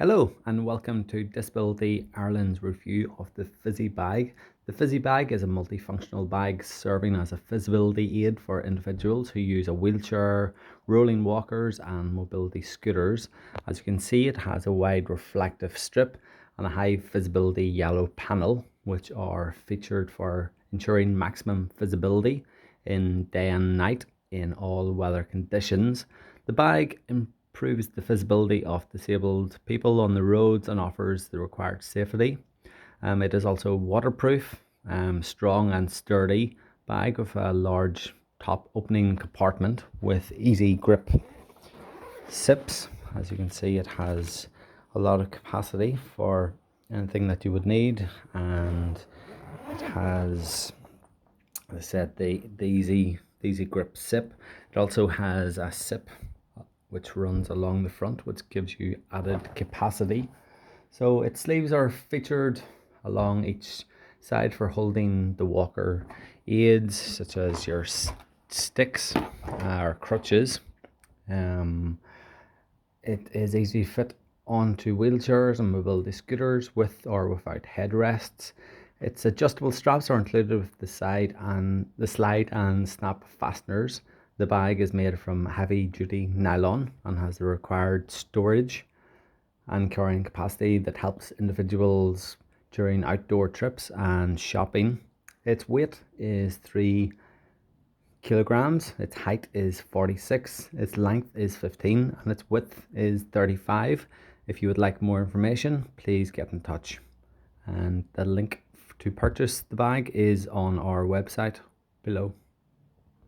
Hello and welcome to Disability Ireland's review of the ViSiBag. The ViSiBag is a multifunctional bag serving as a visibility aid for individuals who use a wheelchair, rolling walkers and mobility scooters. As you can see, it has a wide reflective strip and a high visibility yellow panel, which are featured for ensuring maximum visibility in day and night in all weather conditions. The bag improves the visibility of disabled people on the roads and offers the required safety. It is also waterproof, strong and sturdy bag with a large top opening compartment with easy grip zips. As you can see, it has a lot of capacity for anything that you would need, and it has, as I said, the easy grip zip. It also has a zip which runs along the front, which gives you added capacity. So its sleeves are featured along each side for holding the walker aids, such as your sticks or crutches. It is easy to fit onto wheelchairs and mobility scooters with or without headrests. Its adjustable straps are included with the slide and snap fasteners. The bag is made from heavy duty nylon and has the required storage and carrying capacity that helps individuals during outdoor trips and shopping. Its weight is 3 kilograms, its height is 46, its length is 15 and its width is 35. If you would like more information, please get in touch, and the link to purchase the bag is on our website below.